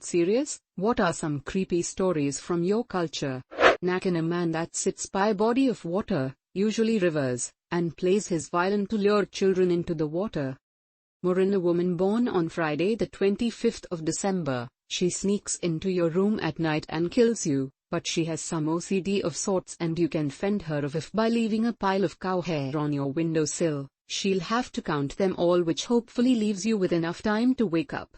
Serious? What are some creepy stories from your culture? Nakan, a man that sits by a body of water, usually rivers, and plays his violin to lure children into the water. Murin, a woman born on Friday the 25th of December. She sneaks into your room at night and kills you, but she has some OCD of sorts and you can fend her off if by leaving a pile of cow hair on your windowsill. She'll have to count them all, which hopefully leaves you with enough time to wake up.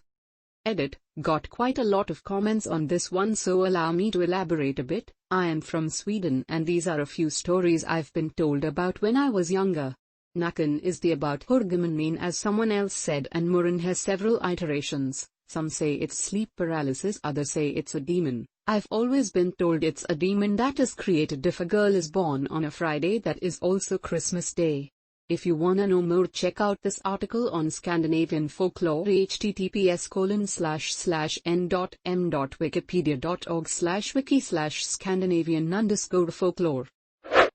Edit. Got quite a lot of comments on this one, so allow me to elaborate a bit. I am from Sweden and these are a few stories I've been told about when I was younger. Nakan is the about Hurgaman, as someone else said, and Murin has several iterations. Some say it's sleep paralysis, others say it's a demon. I've always been told it's a demon that is created if a girl is born on a Friday that is also Christmas Day. If you wanna know more, check out this article on Scandinavian folklore, https://n.m.wikipedia.org/wiki/Scandinavian_folklore.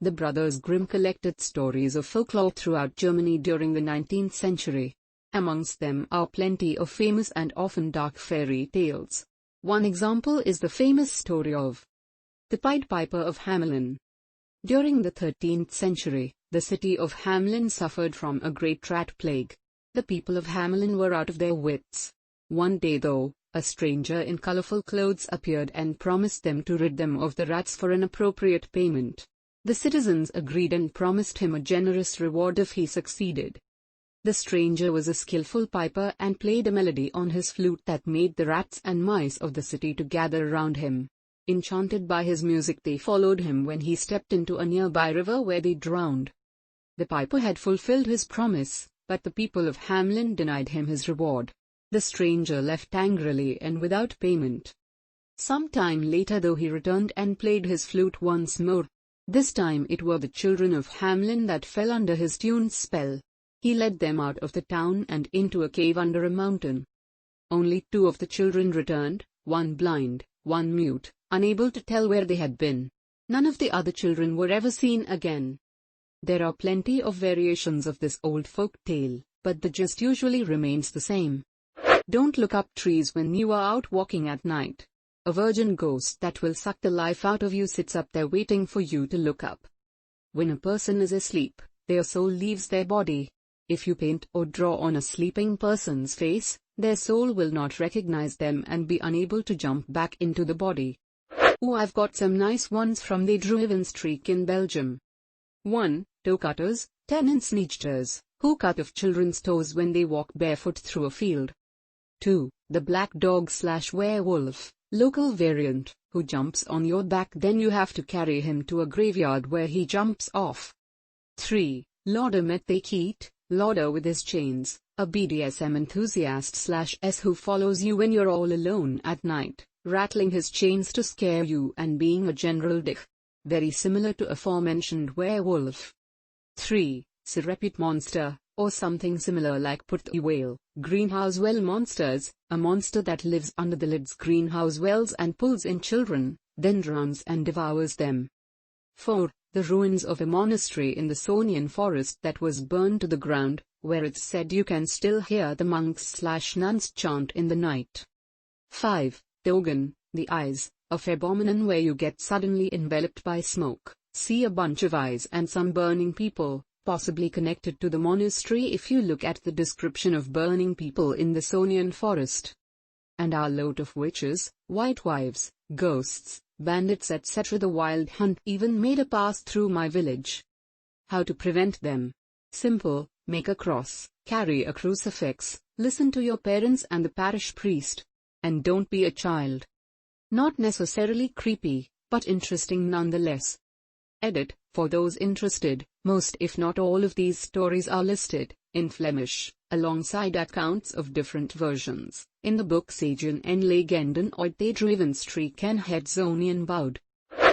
The Brothers Grimm collected stories of folklore throughout Germany during the 19th century. Amongst them are plenty of famous and often dark fairy tales. One example is the famous story of the Pied Piper of Hamelin. During the 13th century, the city of Hamelin suffered from a great rat plague. The people of Hamelin were out of their wits. One day though, a stranger in colorful clothes appeared and promised them to rid them of the rats for an appropriate payment. The citizens agreed and promised him a generous reward if he succeeded. The stranger was a skillful piper and played a melody on his flute that made the rats and mice of the city to gather around him. Enchanted by his music, they followed him when he stepped into a nearby river where they drowned. The piper had fulfilled his promise, but the people of Hamelin denied him his reward. The stranger left angrily and without payment. Some time later though, he returned and played his flute once more. This time it were the children of Hamelin that fell under his tune's spell. He led them out of the town and into a cave under a mountain. Only 2 of the children returned, one blind, one mute, unable to tell where they had been. None of the other children were ever seen again. There are plenty of variations of this old folk tale, but the gist usually remains the same. Don't look up trees when you are out walking at night. A virgin ghost that will suck the life out of you sits up there waiting for you to look up. When a person is asleep, their soul leaves their body. If you paint or draw on a sleeping person's face, their soul will not recognize them and be unable to jump back into the body. Oh, I've got some nice ones from the Druivenstreek in Belgium. 1. Toe cutters, tenensnichters, who cut off children's toes when they walk barefoot through a field. 2. The black dog/werewolf, local variant, who jumps on your back, then you have to carry him to a graveyard where he jumps off. 3. Lodder met the Keat, Lodder with his chains, a BDSM enthusiast/s who follows you when you're all alone at night, rattling his chains to scare you and being a general dick. Very similar to aforementioned werewolf. 3. Serepit monster, or something similar like Putty whale, greenhouse well monsters, a monster that lives under the lid's greenhouse wells and pulls in children, then drowns and devours them. 4. The ruins of a monastery in the Sonian forest that was burned to the ground, where it's said you can still hear the monks/nuns chant in the night. 5. Togan, the eyes, a phenomenon where you get suddenly enveloped by smoke, see a bunch of eyes and some burning people, possibly connected to the monastery if you look at the description of burning people in the Sonian forest. And our lot of witches, white wives, ghosts, bandits etc. The wild hunt even made a pass through my village. How to prevent them? Simple: make a cross, carry a crucifix, listen to your parents and the parish priest. And don't be a child. Not necessarily creepy, but interesting nonetheless. Edit. For those interested, most if not all of these stories are listed, in Flemish, alongside accounts of different versions, in the book Sagen en Legenden uit de Druivenstreek en het Zonienwoud.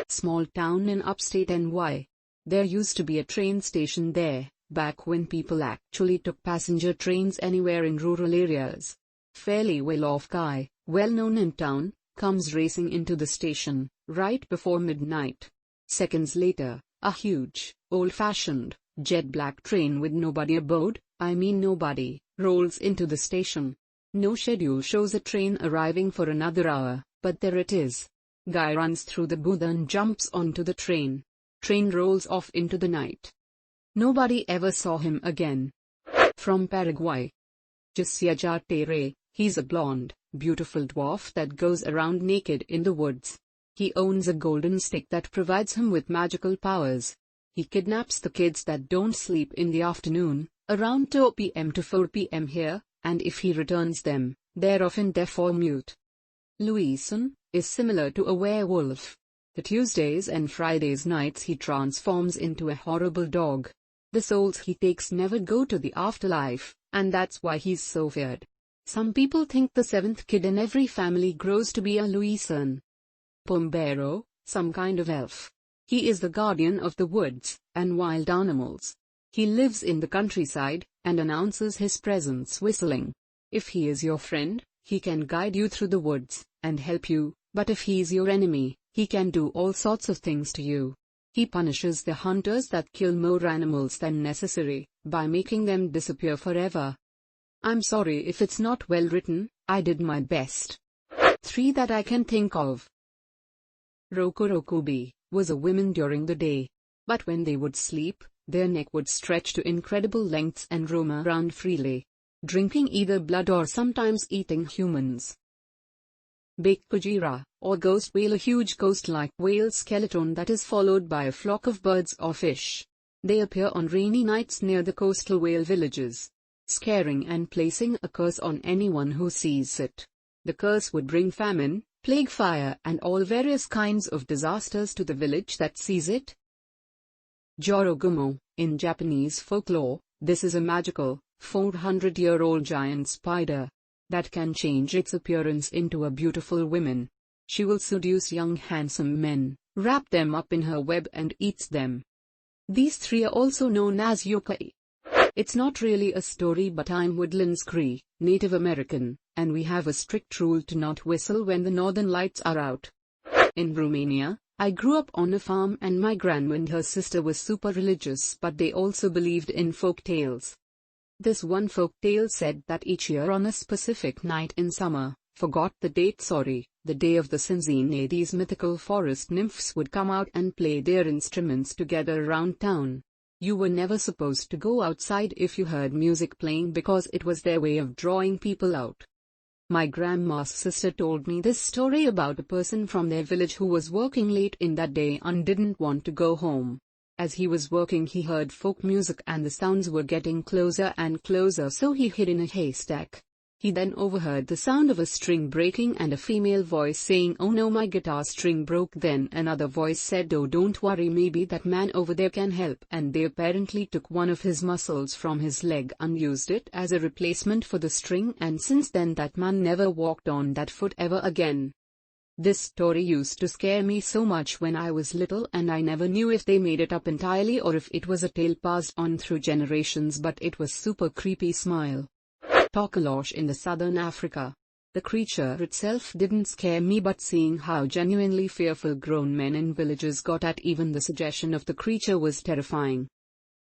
Small town in upstate NY. There used to be a train station there, back when people actually took passenger trains anywhere in rural areas. Fairly well-off guy, well-known in town, comes racing into the station, right before midnight. Seconds later, a huge, old-fashioned, jet-black train with nobody aboard, I mean nobody, rolls into the station. No schedule shows a train arriving for another hour, but there it is. Guy runs through the booth and jumps onto the train. Train rolls off into the night. Nobody ever saw him again. From Paraguay. Jasiaja Tere, he's a blonde, beautiful dwarf that goes around naked in the woods. He owns a golden stick that provides him with magical powers. He kidnaps the kids that don't sleep in the afternoon, around 2 p.m. to 4 p.m. here, and if he returns them, they're often deaf or mute. Louison is similar to a werewolf. The Tuesdays and Fridays nights he transforms into a horrible dog. The souls he takes never go to the afterlife, and that's why he's so feared. Some people think the 7th kid in every family grows to be a Louison. Pombero, some kind of elf. He is the guardian of the woods and wild animals. He lives in the countryside and announces his presence whistling. If he is your friend, he can guide you through the woods and help you, but if he is your enemy, he can do all sorts of things to you. He punishes the hunters that kill more animals than necessary, by making them disappear forever. I'm sorry if it's not well written, I did my best. 3 that I can think of. Rokurokubi was a woman during the day. But when they would sleep, their neck would stretch to incredible lengths and roam around freely, drinking either blood or sometimes eating humans. Bekujira, or ghost whale, a huge ghost-like whale skeleton that is followed by a flock of birds or fish. They appear on rainy nights near the coastal whale villages, scaring and placing a curse on anyone who sees it. The curse would bring famine, plague, fire, and all various kinds of disasters to the village that sees it. Jorogumo, in Japanese folklore, this is a magical, 400-year-old giant spider that can change its appearance into a beautiful woman. She will seduce young handsome men, wrap them up in her web and eats them. These 3 are also known as yokai. It's not really a story, but I'm Woodlands Cree, Native American, and we have a strict rule to not whistle when the northern lights are out. In Romania, I grew up on a farm and my grandma and her sister was super religious, but they also believed in folk tales. This one folk tale said that each year on a specific night in summer, forgot the date, the day of the Sinziene, these mythical forest nymphs would come out and play their instruments together around town. You were never supposed to go outside if you heard music playing because it was their way of drawing people out. My grandma's sister told me this story about a person from their village who was working late in that day and didn't want to go home. As he was working, he heard folk music and the sounds were getting closer and closer, so he hid in a haystack. He then overheard the sound of a string breaking and a female voice saying, "Oh no, my guitar string broke." Then another voice said, "Oh, don't worry, maybe that man over there can help." And they apparently took one of his muscles from his leg and used it as a replacement for the string, and since then that man never walked on that foot ever again. This story used to scare me so much when I was little, and I never knew if they made it up entirely or if it was a tale passed on through generations, but it was super creepy. Smile. Tokolosh in the southern Africa. The creature itself didn't scare me, but seeing how genuinely fearful grown men in villages got at even the suggestion of the creature was terrifying.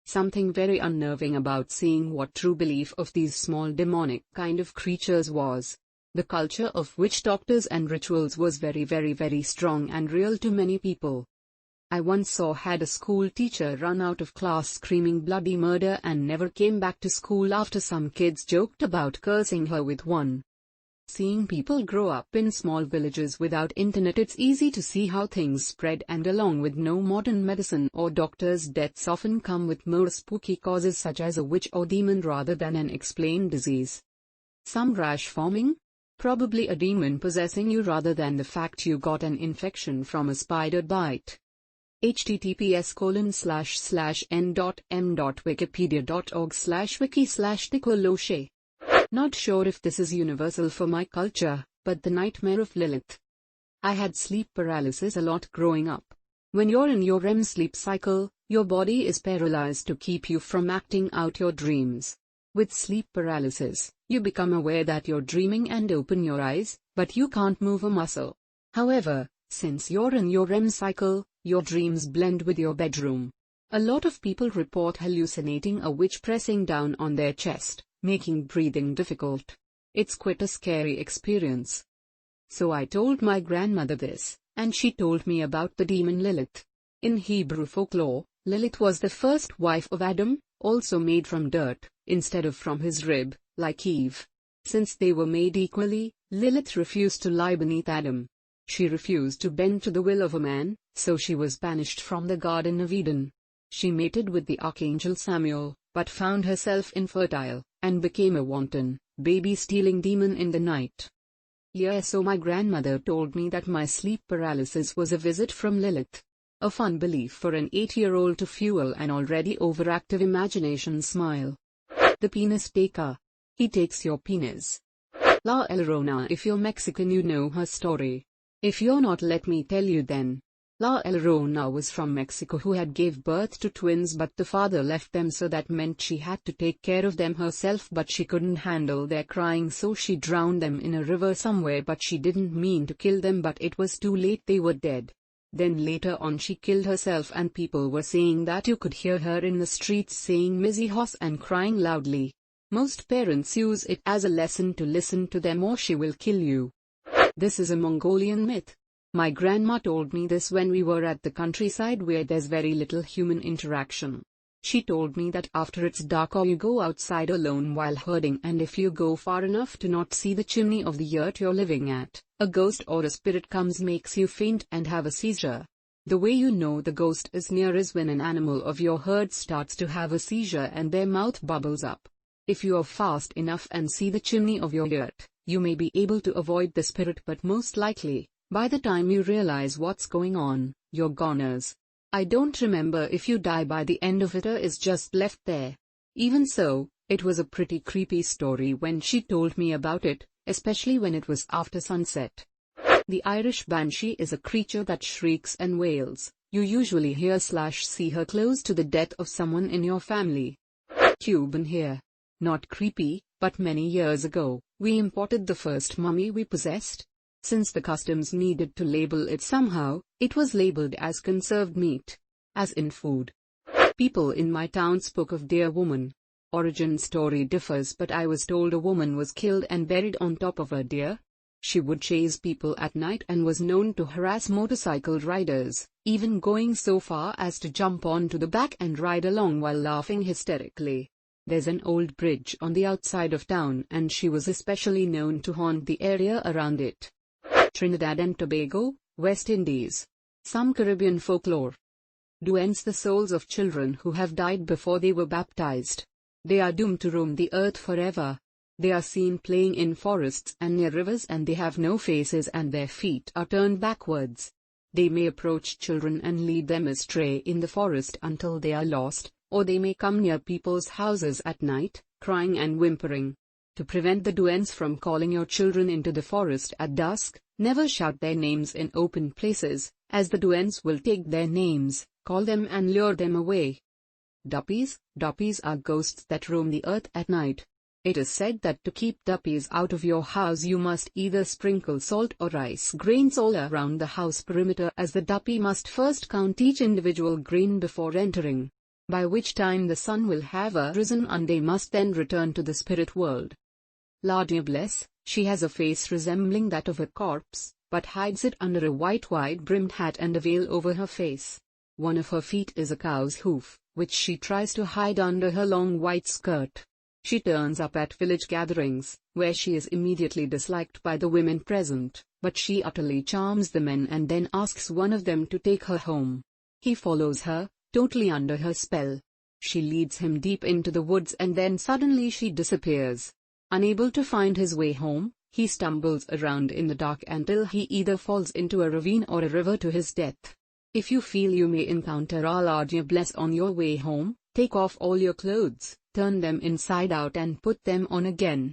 Something very unnerving about seeing what true belief of these small demonic kind of creatures was. The culture of witch doctors and rituals was very strong and real to many people. I once had a school teacher run out of class screaming bloody murder and never came back to school after some kids joked about cursing her with one. Seeing people grow up in small villages without internet, it's easy to see how things spread, and along with no modern medicine or doctors, deaths often come with more spooky causes such as a witch or demon rather than an explained disease. Some rash forming? Probably a demon possessing you rather than the fact you got an infection from a spider bite. https://n.m.wikipedia.org/wiki/tikoloshe. Not sure if this is universal for my culture, but the nightmare of Lilith. I had sleep paralysis a lot growing up. When you're in your REM sleep cycle, your body is paralyzed to keep you from acting out your dreams. With sleep paralysis, you become aware that you're dreaming and open your eyes, but you can't move a muscle. However, since you're in your REM cycle, your dreams blend with your bedroom. A lot of people report hallucinating a witch pressing down on their chest, making breathing difficult. It's quite a scary experience. So I told my grandmother this, and she told me about the demon Lilith. In Hebrew folklore, Lilith was the first wife of Adam, also made from dirt, instead of from his rib, like Eve. Since they were made equally, Lilith refused to lie beneath Adam. She refused to bend to the will of a man, so she was banished from the Garden of Eden. She mated with the archangel Samuel, but found herself infertile, and became a wanton, baby-stealing demon in the night. Yes, so my grandmother told me that my sleep paralysis was a visit from Lilith. A fun belief for an 8-year-old to fuel an already overactive imagination. Smile. The penis taker. He takes your penis. La Llorona. If you're Mexican, you know her story. If you're not, let me tell you then. La Llorona was from Mexico, who had gave birth to twins, but the father left them, so that meant she had to take care of them herself, but she couldn't handle their crying, so she drowned them in a river somewhere, but she didn't mean to kill them, but it was too late, they were dead. Then later on she killed herself, and people were saying that you could hear her in the streets saying "Missy Hoss" and crying loudly. Most parents use it as a lesson to listen to them or she will kill you. This is a Mongolian myth. My grandma told me this when we were at the countryside where there's very little human interaction. She told me that after it's dark or you go outside alone while herding, and if you go far enough to not see the chimney of the yurt you're living at, a ghost or a spirit comes, makes you faint and have a seizure. The way you know the ghost is near is when an animal of your herd starts to have a seizure and their mouth bubbles up. If you are fast enough and see the chimney of your yurt, you may be able to avoid the spirit, but most likely, by the time you realize what's going on, you're goners. I don't remember if you die by the end of it or is just left there. Even so, it was a pretty creepy story when she told me about it, especially when it was after sunset. The Irish banshee is a creature that shrieks and wails. You usually hear/see her close to the death of someone in your family. Cuban here. Not creepy, but many years ago, we imported the first mummy we possessed. Since the customs needed to label it somehow, it was labeled as conserved meat. As in food. People in my town spoke of dear woman. Origin story differs, but I was told a woman was killed and buried on top of a deer. She would chase people at night and was known to harass motorcycle riders, even going so far as to jump onto the back and ride along while laughing hysterically. There's an old bridge on the outside of town, and she was especially known to haunt the area around it. Trinidad and Tobago, West Indies. Some Caribbean folklore. Duendes, the souls of children who have died before they were baptized. They are doomed to roam the earth forever. They are seen playing in forests and near rivers, and they have no faces and their feet are turned backwards. They may approach children and lead them astray in the forest until they are lost, or they may come near people's houses at night, crying and whimpering. To prevent the duendes from calling your children into the forest at dusk, never shout their names in open places, as the duendes will take their names, call them and lure them away. Duppies. Duppies are ghosts that roam the earth at night. It is said that to keep duppies out of your house you must either sprinkle salt or rice grains all around the house perimeter, as the duppy must first count each individual grain before entering, by which time the sun will have arisen and they must then return to the spirit world. La Diablesse, she has a face resembling that of a corpse, but hides it under a white wide-brimmed hat and a veil over her face. One of her feet is a cow's hoof, which she tries to hide under her long white skirt. She turns up at village gatherings, where she is immediately disliked by the women present, but she utterly charms the men and then asks one of them to take her home. He follows her, totally under her spell. She leads him deep into the woods and then suddenly she disappears. Unable to find his way home, he stumbles around in the dark until he either falls into a ravine or a river to his death. If you feel you may encounter a La Diablesse on your way home, take off all your clothes, turn them inside out and put them on again.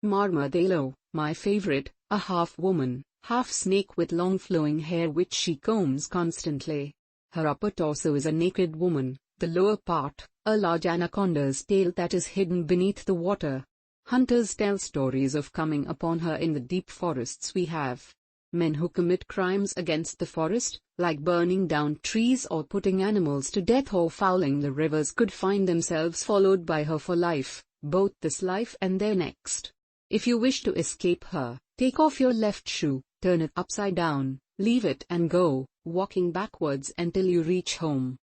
Marmadillo, my favorite, a half-woman, half-snake with long flowing hair which she combs constantly. Her upper torso is a naked woman, the lower part, a large anaconda's tail that is hidden beneath the water. Hunters tell stories of coming upon her in the deep forests we have. Men who commit crimes against the forest, like burning down trees or putting animals to death or fouling the rivers, could find themselves followed by her for life, both this life and their next. If you wish to escape her, take off your left shoe, turn it upside down, leave it and go, walking backwards until you reach home.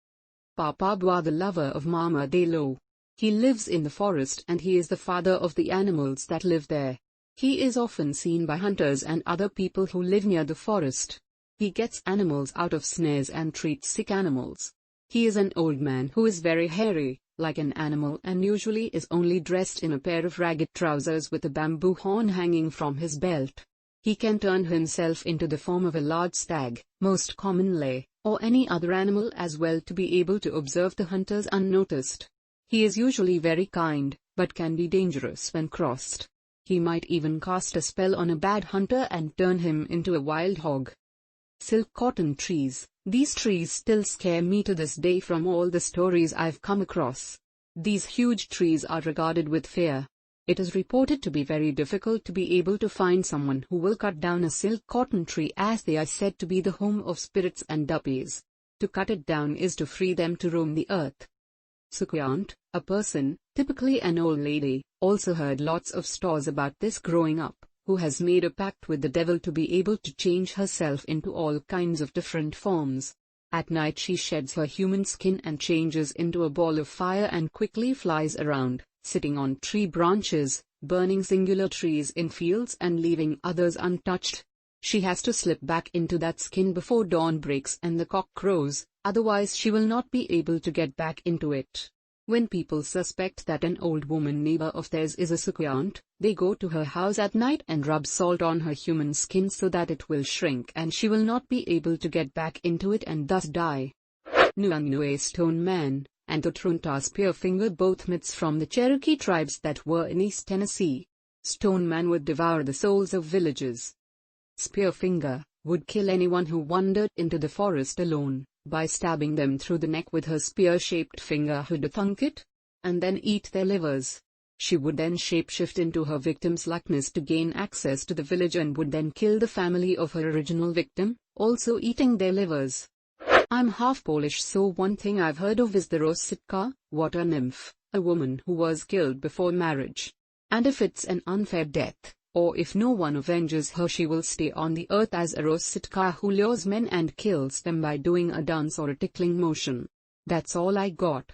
Papabua, the lover of Mama de Lo. He lives in the forest and he is the father of the animals that live there. He is often seen by hunters and other people who live near the forest. He gets animals out of snares and treats sick animals. He is an old man who is very hairy, like an animal, and usually is only dressed in a pair of ragged trousers with a bamboo horn hanging from his belt. He can turn himself into the form of a large stag, most commonly, or any other animal as well, to be able to observe the hunters unnoticed. He is usually very kind, but can be dangerous when crossed. He might even cast a spell on a bad hunter and turn him into a wild hog. Silk cotton trees. These trees still scare me to this day from all the stories I've come across. These huge trees are regarded with fear. It is reported to be very difficult to be able to find someone who will cut down a silk cotton tree, as they are said to be the home of spirits and duppies. To cut it down is to free them to roam the earth. Succulent, a person, typically an old lady, also heard lots of stories about this growing up, who has made a pact with the devil to be able to change herself into all kinds of different forms. At night she sheds her human skin and changes into a ball of fire and quickly flies around, sitting on tree branches, burning singular trees in fields and leaving others untouched. She has to slip back into that skin before dawn breaks and the cock crows, otherwise she will not be able to get back into it. When people suspect that an old woman neighbor of theirs is a succulent, they go to her house at night and rub salt on her human skin so that it will shrink and she will not be able to get back into it and thus die. Nuanue, Stone Man, and Totrunta, Spearfinger, both myths from the Cherokee tribes that were in East Tennessee. Stone Man would devour the souls of villagers. Spearfinger would kill anyone who wandered into the forest alone, by stabbing them through the neck with her spear-shaped finger Hudathunket, and then eat their livers. She would then shapeshift into her victim's likeness to gain access to the village and would then kill the family of her original victim, also eating their livers. I'm half Polish, so one thing I've heard of is the Rositka, water nymph, a woman who was killed before marriage. And if it's an unfair death, or if no one avenges her, she will stay on the earth as a Rositka who lures men and kills them by doing a dance or a tickling motion. That's all I got.